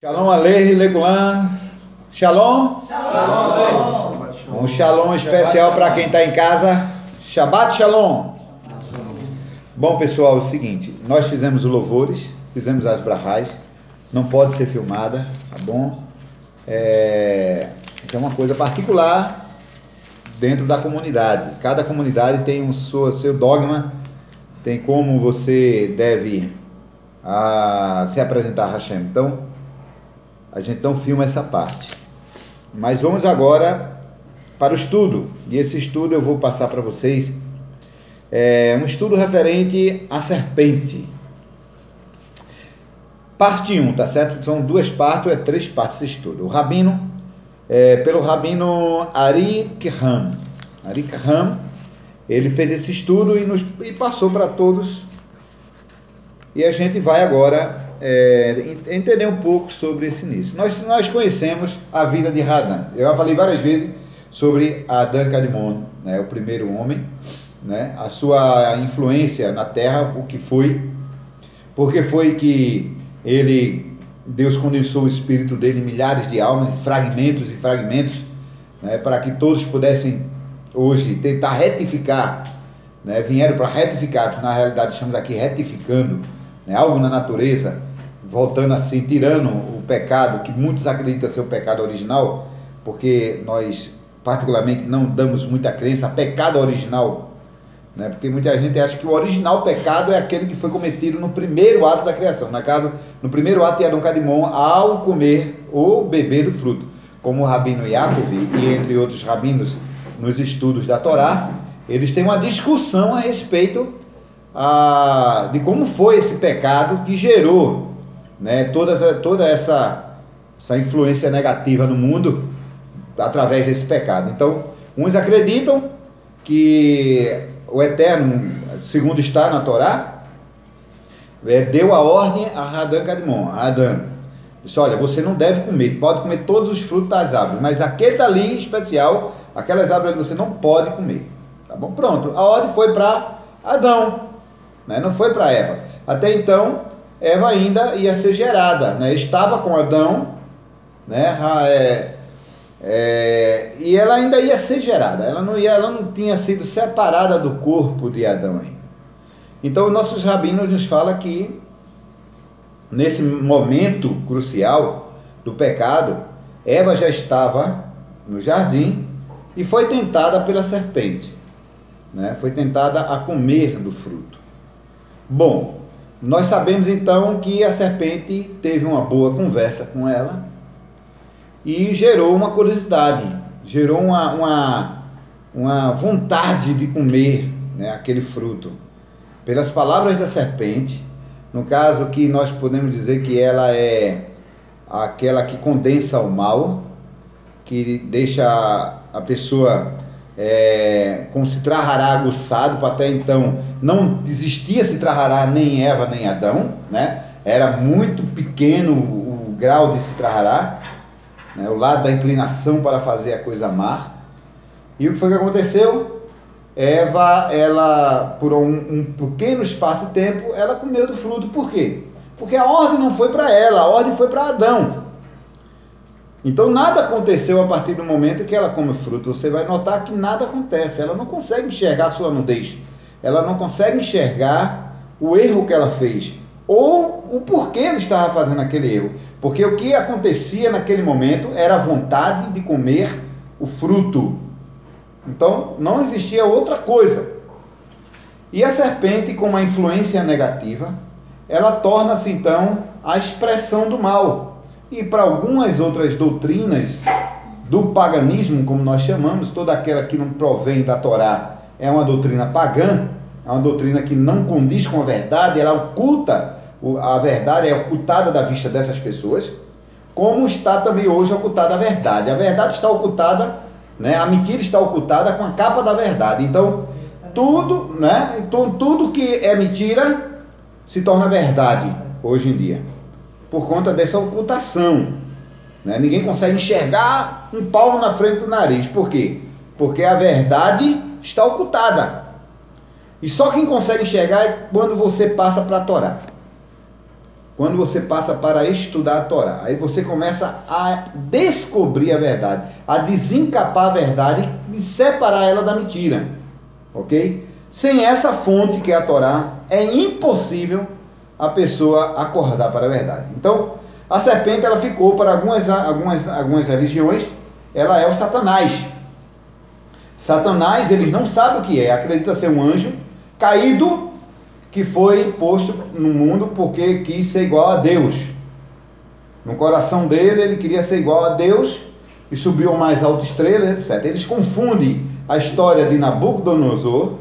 Shalom Alehi Legulan. Shalom. Shalom. Um shalom especial para quem está em casa. Shabbat Shalom. Bom, pessoal, é o seguinte, nós fizemos os louvores, fizemos as brahás, não pode ser filmada, tá bom? É uma coisa particular dentro da comunidade. Cada comunidade tem um seu dogma, tem como você deve se apresentar a Hashem. Então, a gente não filma essa parte. Mas vamos agora para o estudo. E esse estudo eu vou passar para vocês. É um estudo referente à serpente. Parte 1, tá certo? São duas partes, ou 3 partes esse estudo. O rabino, pelo rabino Ari Kaham. Ari Kaham, ele fez esse estudo e passou para todos. E a gente vai agora entender um pouco sobre esse início. Nós conhecemos a vida de Adão. Eu já falei várias vezes sobre Adão Kadmon, né, o primeiro homem, né, a sua influência na terra, o que foi, porque foi que Deus condensou o espírito dele em milhares de almas, fragmentos e fragmentos, né, para que todos pudessem hoje tentar retificar, né, vieram para retificar, na realidade estamos aqui retificando, né, algo na natureza, voltando assim, tirando o pecado, que muitos acreditam ser o pecado original, porque nós particularmente não damos muita crença a pecado original, né, porque muita gente acha que o original pecado é aquele que foi cometido no primeiro ato da criação, no primeiro ato de Adão Kadmon, ao comer ou beber do fruto, como o rabino Yaakov e entre outros rabinos nos estudos da Torá, eles têm uma discussão a respeito de como foi esse pecado que gerou, né, toda essa influência negativa no mundo através desse pecado. Então, uns acreditam que o Eterno, segundo está na Torá, deu a ordem a Adão Kadmon, a Adão. Disse, olha, você não deve comer, pode comer todos os frutos das árvores, mas aquele dali especial, aquelas árvores você não pode comer. Tá bom? Pronto, a ordem foi para Adão, né? Não foi para Eva. Até então, Eva ainda ia ser gerada, né? Estava com Adão, né? E ela ainda ia ser gerada, ela não tinha sido separada do corpo de Adão ainda. Então, nossos rabinos nos falam que nesse momento crucial do pecado, Eva já estava no jardim e foi tentada pela serpente, né? Foi tentada a comer do fruto. Bom, nós sabemos então que a serpente teve uma boa conversa com ela e gerou uma curiosidade, gerou uma vontade de comer, né, aquele fruto. Pelas palavras da serpente, no caso que nós podemos dizer que ela é aquela que condensa o mal, que deixa a pessoa como se trarrará aguçado, para até então não existia se trarrará nem Eva nem Adão, né? Era muito pequeno o grau de se trarrará, né? O lado da inclinação para fazer a coisa amar. E o que foi que aconteceu? Eva, ela por um pequeno espaço de tempo, ela comeu do fruto. Por quê? Porque a ordem não foi para ela, a ordem foi para Adão. Então nada aconteceu a partir do momento que ela come o fruto. Você vai notar que nada acontece. Ela não consegue enxergar a sua nudez. Ela não consegue enxergar o erro que ela fez. Ou o porquê ela estava fazendo aquele erro. Porque o que acontecia naquele momento era a vontade de comer o fruto. Então não existia outra coisa. E a serpente, com uma influência negativa, ela torna-se então a expressão do mal. E para algumas outras doutrinas do paganismo, como nós chamamos, toda aquela que não provém da Torá é uma doutrina pagã, é uma doutrina que não condiz com a verdade, ela oculta, a verdade é ocultada da vista dessas pessoas, como está também hoje ocultada a verdade. A verdade está ocultada, né? A mentira está ocultada com a capa da verdade. Então, tudo que é mentira se torna verdade hoje em dia, por conta dessa ocultação, né? Ninguém consegue enxergar um palmo na frente do nariz. Por quê? Porque a verdade está ocultada. E só quem consegue enxergar é quando você passa para a Torá. quando você passa para estudar a Torá. Aí você começa a descobrir a verdade, a desencapar a verdade e separar ela da mentira, ok? Sem essa fonte que é a Torá, é impossível a pessoa acordar para a verdade. Então, a serpente, ela ficou para algumas religiões, ela é o Satanás. Satanás, eles não sabem o que é, acredita ser um anjo caído, que foi posto no mundo porque quis ser igual a Deus. No coração dele, ele queria ser igual a Deus e subiu a mais alta estrela, etc. Eles confundem a história de Nabucodonosor,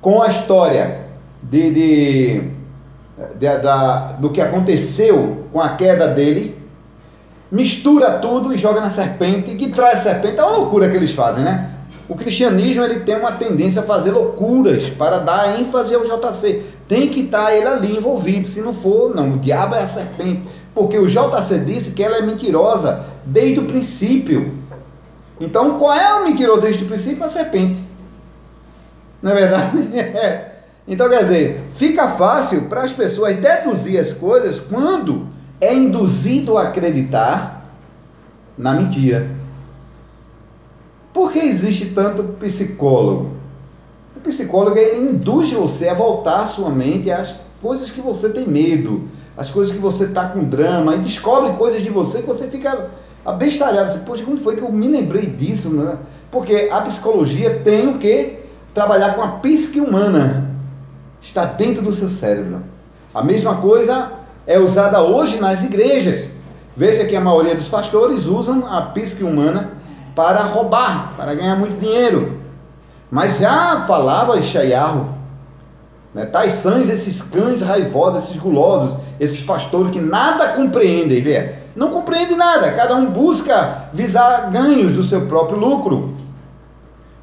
com a história do que aconteceu com a queda dele, mistura tudo e joga na serpente, que traz a serpente. É uma loucura que eles fazem, né? O cristianismo, ele tem uma tendência a fazer loucuras para dar ênfase ao JC. Tem que estar ele ali envolvido. Se não for, não, o diabo é a serpente. Porque o JC disse que ela é mentirosa desde o princípio. Então, qual é o mentiroso desde o princípio? A serpente. Não é verdade? Então, quer dizer, fica fácil para as pessoas deduzir as coisas quando é induzido a acreditar na mentira. Por que existe tanto psicólogo? O psicólogo, ele induz você a voltar a sua mente às coisas que você tem medo, às coisas que você está com drama, e descobre coisas de você que você fica abestalhado. Assim, poxa, como foi que eu me lembrei disso? Né? Porque a psicologia tem o que? Trabalhar com a psique humana. Está dentro do seu cérebro. A mesma coisa é usada hoje nas igrejas. Veja que a maioria dos pastores usam a psique humana para roubar, para ganhar muito dinheiro. Mas já falava Yeshayahu, né? Tais são esses cães raivosos, esses gulosos, esses pastores que nada compreendem, vê? Não compreendem nada, cada um busca visar ganhos do seu próprio lucro.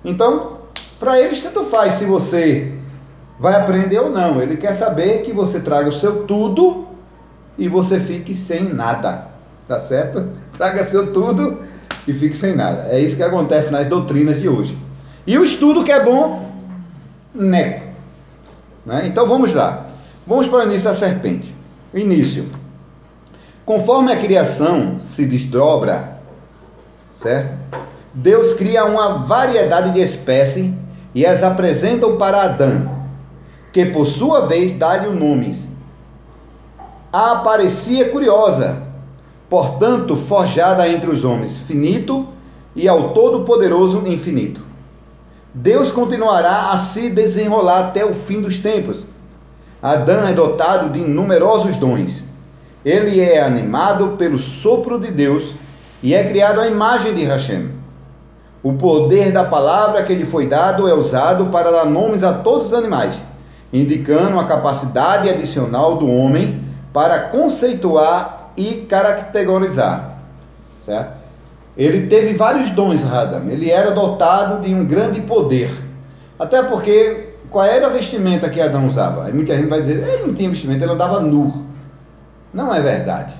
Então, para eles tanto faz se você vai aprender ou não. Ele quer saber que você traga o seu tudo e você fique sem nada, tá certo? Traga seu tudo e fique sem nada. É isso que acontece nas doutrinas de hoje. E o estudo que é bom, né? Então vamos lá. Vamos para o início da serpente. Início. Conforme a criação se desdobra, certo? Deus cria uma variedade de espécies e as apresentam para Adão, que por sua vez dá-lhe o nome. A aparecia curiosa, portanto, forjada entre os homens, finito e ao Todo-Poderoso infinito. Deus continuará a se desenrolar até o fim dos tempos. Adão é dotado de numerosos dons. Ele é animado pelo sopro de Deus e é criado à imagem de Hashem. O poder da palavra que lhe foi dado é usado para dar nomes a todos os animais, indicando a capacidade adicional do homem para conceituar e caracterizar, certo? Ele teve vários dons, Adam. Ele era dotado de um grande poder. Até porque, qual era a vestimenta que Adão usava? Aí muita gente vai dizer, ele não tinha vestimenta, ele andava nu. Não é verdade.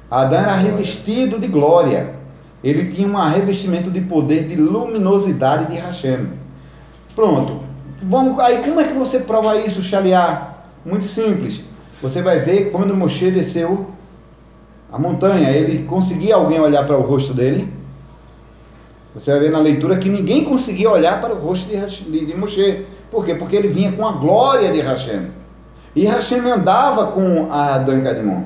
Adão era revestido de glória. Ele tinha um revestimento de poder, de luminosidade de Hashem. Pronto. Aí como é que você prova isso, Shaliá? Muito simples. Você vai ver quando Moshe desceu a montanha, ele conseguia alguém olhar para o rosto dele. Você vai ver na leitura que ninguém conseguia olhar para o rosto de Moshe. Por quê? Porque ele vinha com a glória de Hashem. E Hashem andava com a Adão Kadmon.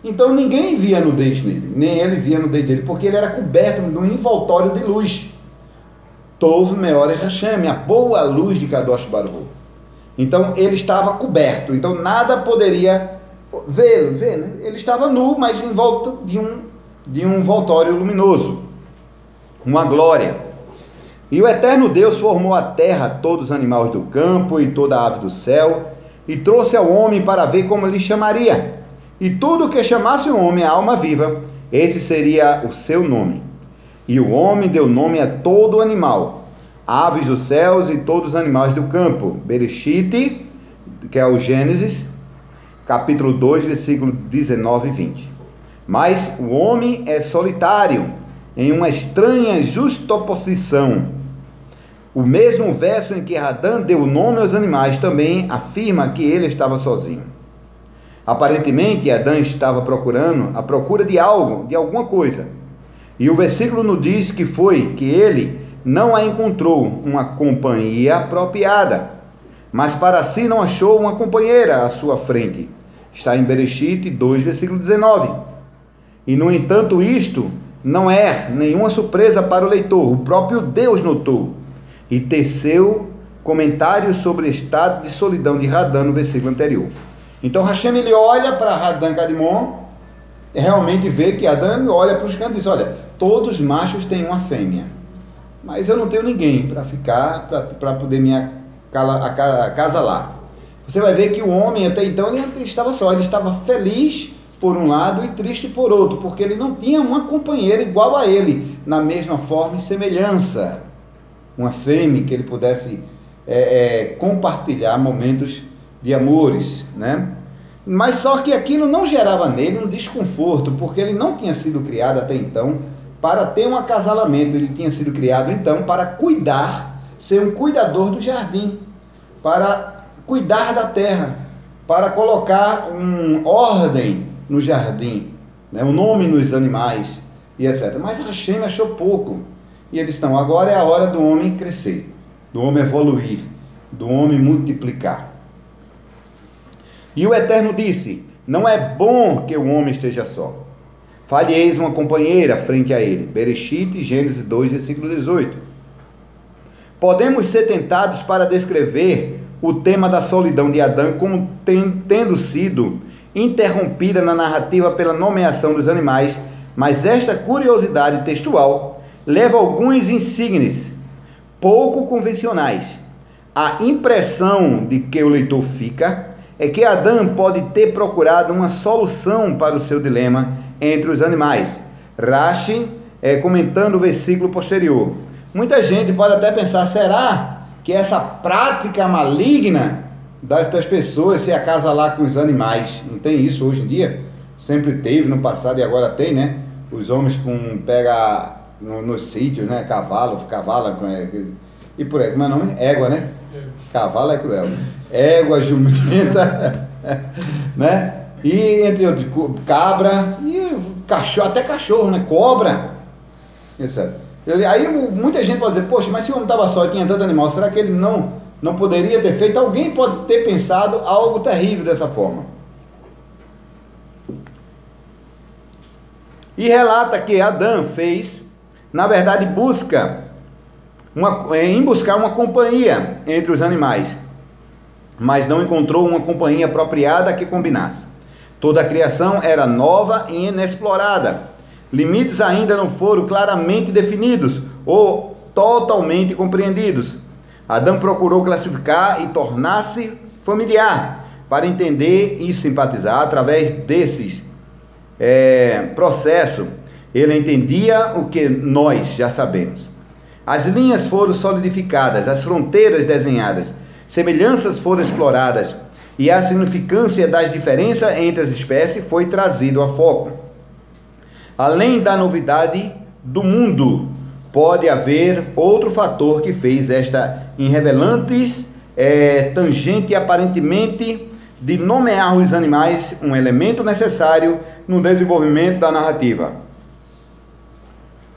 Então ninguém via nudez nele, nem ele via nudez dele, porque ele era coberto de um envoltório de luz. Tov Meor Hashem, a boa luz de Kadosh Baruch. Então ele estava coberto, então nada poderia vê-lo, né? Ele estava nu, mas em volta de um envoltório luminoso, uma glória. E o eterno Deus formou a terra, todos os animais do campo e toda a ave do céu, e trouxe ao homem para ver como lhe chamaria. E tudo que chamasse o homem a alma viva, esse seria o seu nome. E o homem deu nome a todo animal, aves dos céus e todos os animais do campo. Bereshit, que é o Gênesis, capítulo 2, versículo 19 e 20. Mas o homem é solitário, em uma estranha justaposição. O mesmo verso em que Adão deu nome aos animais também afirma que ele estava sozinho. Aparentemente, Adão estava à procura de algo, de alguma coisa. E o versículo nos diz que foi que ele não a encontrou uma companhia apropriada, mas para si não achou uma companheira à sua frente. Está em Bereshit 2, versículo 19. E, no entanto, isto não é nenhuma surpresa para o leitor. O próprio Deus notou e teceu comentários sobre o estado de solidão de Adão no versículo anterior. Então, Hashem, ele olha para Adão Kadmon e realmente vê que Adão olha para os cantos e diz, olha, todos os machos têm uma fêmea, mas eu não tenho ninguém para ficar, para poder me acasalar. Você vai ver que o homem até então ele estava só, ele estava feliz por um lado e triste por outro, porque ele não tinha uma companheira igual a ele, na mesma forma e semelhança, uma fêmea que ele pudesse compartilhar momentos de amores, né? Mas só que aquilo não gerava nele um desconforto, porque ele não tinha sido criado até então para ter um acasalamento, ele tinha sido criado então para cuidar, ser um cuidador do jardim, para cuidar da terra, para colocar ordem no jardim, né? Um nome nos animais e etc. Mas Hashem achou pouco, e eles estão, agora é a hora do homem crescer, do homem evoluir, do homem multiplicar. E o Eterno disse, não é bom que o homem esteja só. Fale-eis uma companheira frente a ele. Bereshit, Gênesis 2, versículo 18. Podemos ser tentados para descrever o tema da solidão de Adão como tendo sido interrompida na narrativa pela nomeação dos animais, mas esta curiosidade textual leva alguns insígnios pouco convencionais. A impressão de que o leitor fica é que Adão pode ter procurado uma solução para o seu dilema entre os animais. Rashi, comentando o versículo posterior. Muita gente pode até pensar, será que essa prática maligna das pessoas se acasalar com os animais, não tem isso hoje em dia? Sempre teve no passado e agora tem, né? Os homens pega nos sítios, né? Cavalo, e por aí, como é o nome? Égua, né? Cavalo é cruel. Égua, jumenta, né? E entre outros, cabra, e cachorro, até cachorro, né? Cobra, etc. Aí muita gente pode dizer, poxa, mas se o homem estava só e tinha tanto animal, será que ele não poderia ter feito? Alguém pode ter pensado algo terrível dessa forma. E relata que Adão fez, na verdade, buscar uma companhia entre os animais, mas não encontrou uma companhia apropriada que combinasse. Toda a criação era nova e inexplorada. Limites ainda não foram claramente definidos ou totalmente compreendidos. Adão procurou classificar e tornar-se familiar para entender e simpatizar. Através desses processos, ele entendia o que nós já sabemos. As linhas foram solidificadas, as fronteiras desenhadas, semelhanças foram exploradas e a significância das diferenças entre as espécies foi trazido a foco. Além da novidade do mundo, pode haver outro fator que fez esta irrevelantes tangente aparentemente de nomear os animais um elemento necessário no desenvolvimento da narrativa.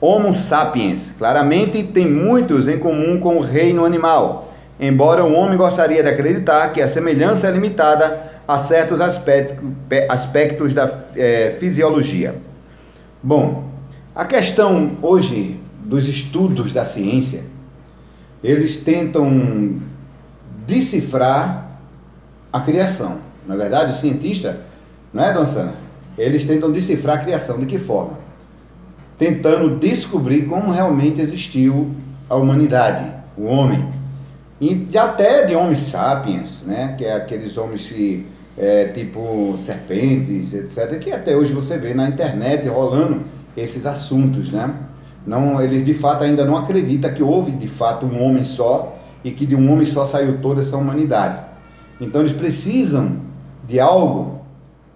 Homo sapiens, claramente tem muitos em comum com o reino animal, embora o homem gostaria de acreditar que a semelhança é limitada a certos aspectos da fisiologia. Bom, a questão hoje dos estudos da ciência, eles tentam decifrar a criação. Na verdade, o cientista, não é, Dona Sana? Eles tentam decifrar a criação. De que forma? Tentando descobrir como realmente existiu a humanidade, o homem. E até de homens sapiens, né? Que é aqueles homens que, tipo serpentes, etc., que até hoje você vê na internet rolando esses assuntos, né? Não, eles de fato ainda não acreditam que houve de fato um homem só e que de um homem só saiu toda essa humanidade. Então eles precisam de algo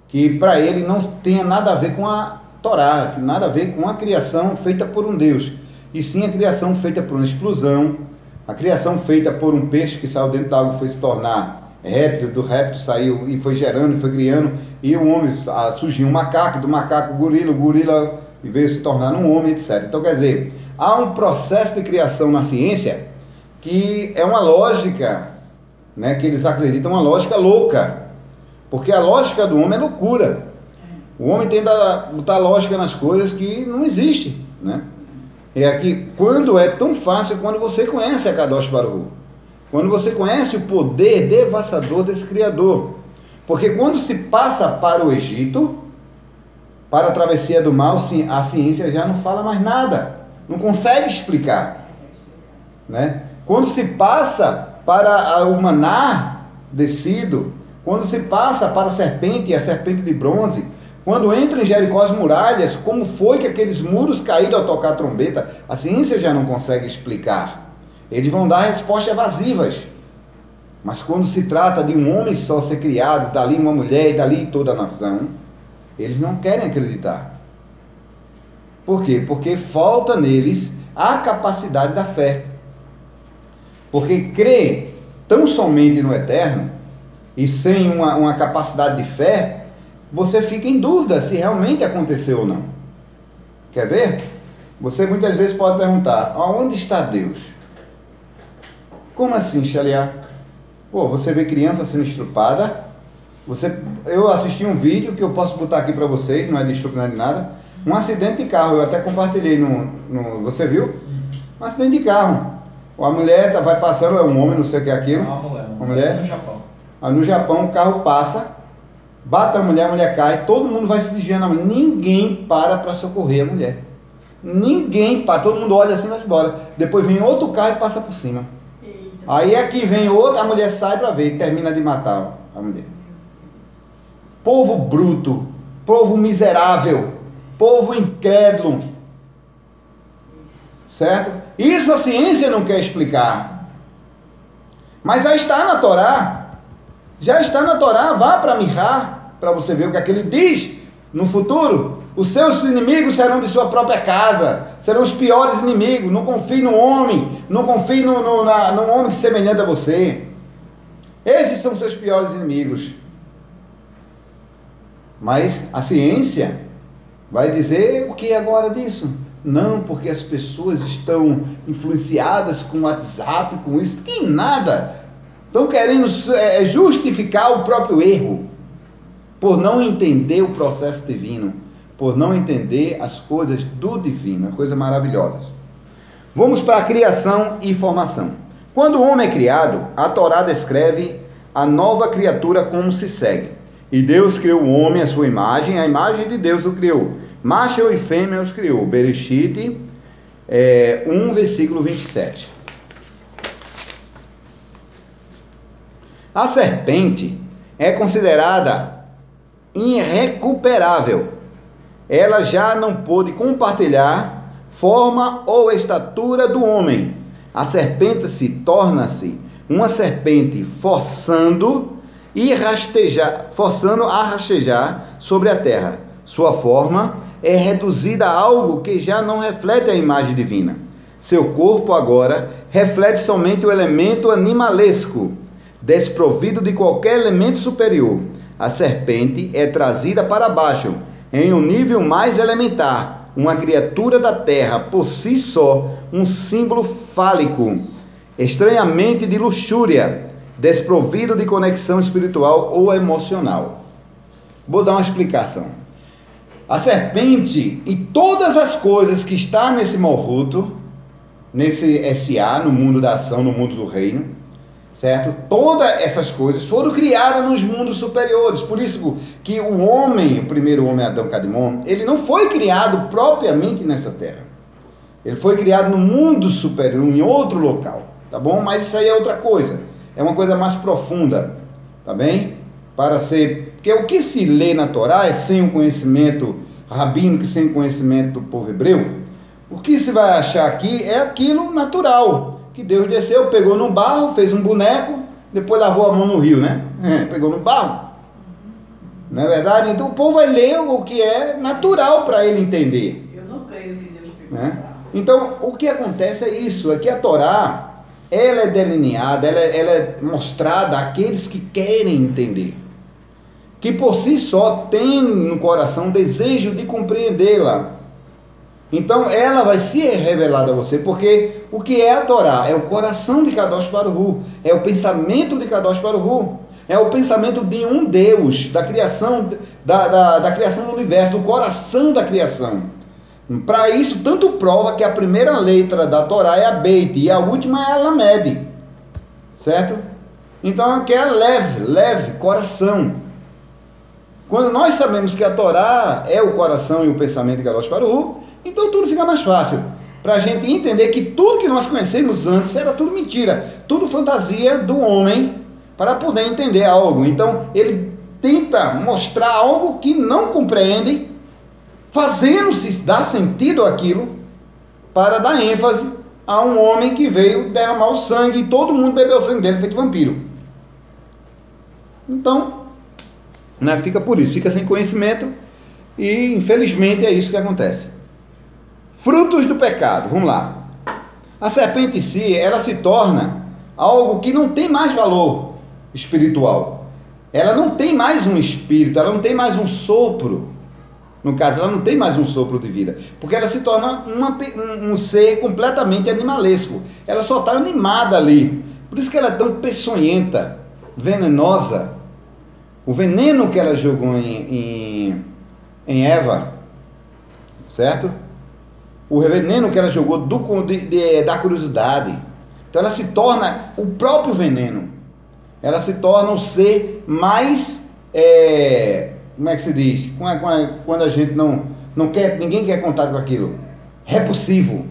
que para ele não tenha nada a ver com a Torá, nada a ver com a criação feita por um Deus, e sim a criação feita por uma explosão, A criação feita por um peixe que saiu dentro da água foi se tornar réptil, do réptil saiu e foi gerando, e foi criando, e o homem, surgiu um macaco, do macaco o gorila veio se tornar um homem, etc. Então, quer dizer, há um processo de criação na ciência que é uma lógica, né, que eles acreditam, uma lógica louca, porque a lógica do homem é loucura. O homem tenta botar lógica nas coisas que não existe, né? É aqui, quando é tão fácil, quando você conhece a Kadosh Baruch Hu, quando você conhece o poder devastador desse Criador. Porque quando se passa para o Egito, para a travessia do mal, a ciência já não fala mais nada, não consegue explicar, né? Quando se passa para o maná descido, quando se passa para a serpente e a serpente de bronze, quando entra em Jericó as muralhas, como foi que aqueles muros caíram ao tocar a trombeta, a ciência já não consegue explicar. Eles vão dar respostas evasivas. Mas quando se trata de um homem só ser criado, dali uma mulher e dali toda a nação, eles não querem acreditar. Por quê? Porque falta neles a capacidade da fé. Porque crer tão somente no eterno e sem uma capacidade de fé, você fica em dúvida se realmente aconteceu ou não. Quer ver? Você muitas vezes pode perguntar, aonde está Deus? Como assim, Xaliá? Pô, você vê criança sendo estrupada. Eu assisti um vídeo que eu posso botar aqui para vocês, não é de estupro, não é de nada. Um acidente de carro, eu até compartilhei você viu? Um acidente de carro. A mulher vai passando, é um homem, não sei o que é aquilo. Uma mulher. No Japão. No Japão, o carro passa, bate a mulher cai, todo mundo vai se desviando. Ninguém para socorrer a mulher. Ninguém para, todo mundo olha assim e vai embora. Depois vem outro carro e passa por cima. Eita. Aí aqui vem outra, a mulher sai para ver e termina de matar a mulher. Povo bruto, povo miserável, povo incrédulo. Certo? Isso a ciência não quer explicar. Mas já está na Torá. Já está na Torá, vá para Mihá, para você ver o que é que ele diz no futuro. Os seus inimigos serão de sua própria casa, serão os piores inimigos. Não confie no homem, não confie no homem que é semelhante a você. Esses são seus piores inimigos. Mas a ciência vai dizer o que agora disso? Não, porque as pessoas estão influenciadas com o WhatsApp, com isso, não tem nada. Estão querendo justificar o próprio erro, por não entender o processo divino, por não entender as coisas do divino, coisas maravilhosas. Vamos para a criação e formação. Quando o homem é criado, a Torá descreve a nova criatura como se segue. E Deus criou o homem à sua imagem, a imagem de Deus o criou. Macho e fêmea os criou. Bereshit 1, versículo 27. A serpente é considerada irrecuperável. Ela já não pôde compartilhar forma ou estatura do homem. A serpente torna-se uma serpente forçando a rastejar sobre a terra. Sua forma é reduzida a algo que já não reflete a imagem divina. Seu corpo agora reflete somente o elemento animalesco, desprovido de qualquer elemento superior. A serpente é trazida para baixo, em um nível mais elementar, uma criatura da terra, por si só, um símbolo fálico, estranhamente de luxúria, desprovido de conexão espiritual ou emocional. Vou dar uma explicação. A serpente e todas as coisas que está nesse Malhuto, nesse SA, no mundo da ação, no mundo do reino, certo? Todas essas coisas foram criadas nos mundos superiores. Por isso que o homem, o primeiro homem, Adão Kadmon, ele não foi criado propriamente nessa terra. Ele foi criado no mundo superior, em outro local, tá bom? Mas isso aí é outra coisa. É uma coisa mais profunda, tá bem? Porque o que se lê na Torá é sem o conhecimento rabínico, sem o conhecimento do povo hebreu. O que se vai achar aqui é aquilo natural, que Deus desceu, pegou no barro, fez um boneco, depois lavou a mão no rio, né? Pegou no barro. Não é verdade? Então o povo vai ler o que é natural para ele entender. Eu não creio que Deus pegou no barro. Então, o que acontece é isso, é que a Torá, ela é delineada, ela é mostrada àqueles que querem entender, que por si só tem no coração desejo de compreendê-la. Então ela vai ser revelada a você, porque o que é a Torá? É o coração de Kadosh Baruch Hu, é o pensamento de Kadosh Baruch Hu, é o pensamento de um Deus, da criação, da criação do universo, do coração da criação. Para isso, tanto prova que a primeira letra da Torá é a Beit e a última é a Lamed, certo? Então aqui é leve, coração. Quando nós sabemos que a Torá é o coração e o pensamento de Kadosh Baruch Hu, então tudo fica mais fácil, para a gente entender que tudo que nós conhecemos antes era tudo mentira, tudo fantasia do homem, para poder entender algo. Então ele tenta mostrar algo que não compreende, fazendo-se dar sentido àquilo, para dar ênfase a um homem que veio derramar o sangue, e todo mundo bebeu o sangue dele, feito vampiro. Então, né, fica por isso, fica sem conhecimento, e infelizmente é isso que acontece. Frutos do pecado, vamos lá. A serpente em si, ela se torna algo que não tem mais valor espiritual. Ela não tem mais um espírito, ela não tem mais um sopro. No caso, ela não tem mais um sopro de vida, porque ela se torna um ser completamente animalesco. Ela só está animada ali. Por isso que ela é tão peçonhenta, venenosa. O veneno que ela jogou em Eva, certo? O veneno que ela jogou da curiosidade. Então ela se torna o próprio veneno. Ela se torna o ser mais, como é que se diz? Quando a gente não quer, ninguém quer contato com aquilo. Repulsivo.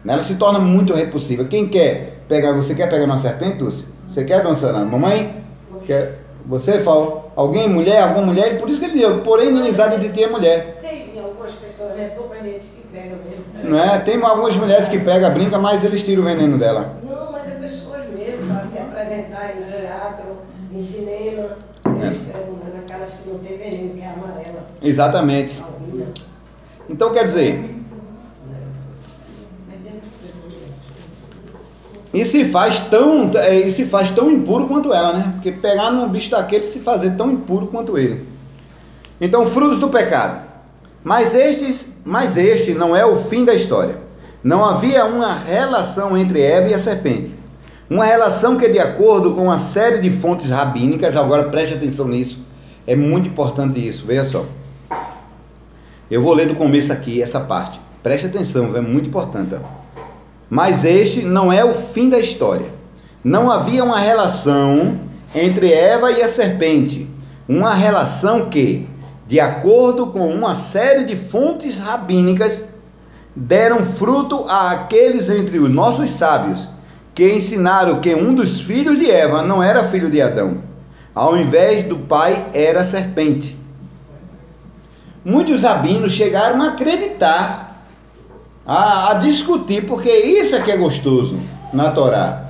Ela se torna muito repulsiva. Quem quer pegar, você quer pegar uma serpente, Lúcia? Você quer, dona Sana? Mamãe? Quer? Você fala, alguma mulher, e por isso que ele deu, porém inimizade de ti é mulher. Tem algumas pessoas, né? Pouca gente que pega mesmo. Não é? Tem algumas mulheres que pegam, brincam, mas eles tiram o veneno dela. Não, mas é pessoas mesmo, para se apresentar em teatro, em cinema, eles pegam naquelas que não tem veneno, que é amarela. Exatamente. Albina. Então quer dizer, e se faz tão impuro quanto ela, né? Porque pegar num bicho daquele se fazer tão impuro quanto ele. Então, frutos do pecado. Mas este não é o fim da história. Não havia uma relação entre Eva e a serpente. Uma relação que, de acordo com uma série de fontes rabínicas, agora preste atenção nisso, é muito importante isso, veja só. Eu vou ler do começo aqui essa parte. Preste atenção, é muito importante, ó. Mas este não é o fim da história. Não havia uma relação entre Eva e a serpente. Uma relação que, de acordo com uma série de fontes rabínicas, deram fruto àqueles entre os nossos sábios, que ensinaram que um dos filhos de Eva não era filho de Adão. Ao invés do pai, era a serpente. Muitos rabinos chegaram a acreditar, a discutir, porque isso é que é gostoso na Torá.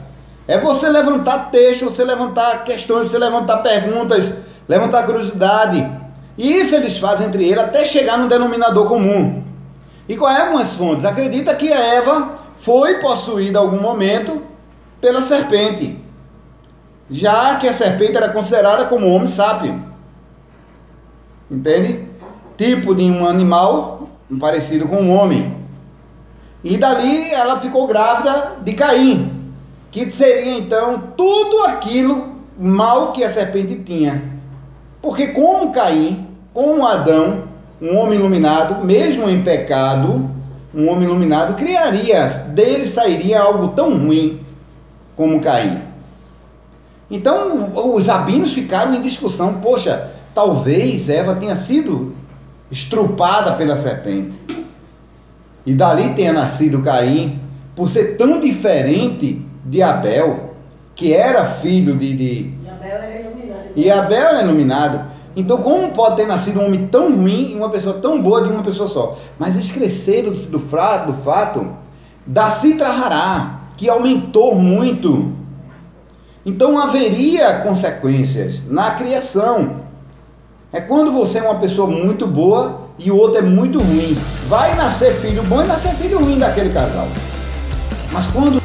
É você levantar texto, você levantar questões, você levantar perguntas, levantar curiosidade. E isso eles fazem entre eles até chegar no denominador comum. E qual é algumas fontes? Acredita que a Eva foi possuída em algum momento pela serpente, já que a serpente era considerada como homem sábio. Entende? Tipo de um animal parecido com um homem. E dali ela ficou grávida de Caim, que seria então tudo aquilo mal que a serpente tinha. Porque como Caim, como Adão, um homem iluminado, mesmo em pecado, um homem iluminado dele sairia algo tão ruim como Caim. Então os rabinos ficaram em discussão, poxa, talvez Eva tenha sido estrupada pela serpente. E dali tenha nascido Caim, por ser tão diferente de Abel, que era filho de... E Abel era iluminado. Então como pode ter nascido um homem tão ruim e uma pessoa tão boa de uma pessoa só? Mas esqueceram do fato da Sitra Hará, que aumentou muito. Então haveria consequências na criação. É quando você é uma pessoa muito boa e o outro é muito ruim. Vai nascer filho bom e nascer filho ruim daquele casal. Mas quando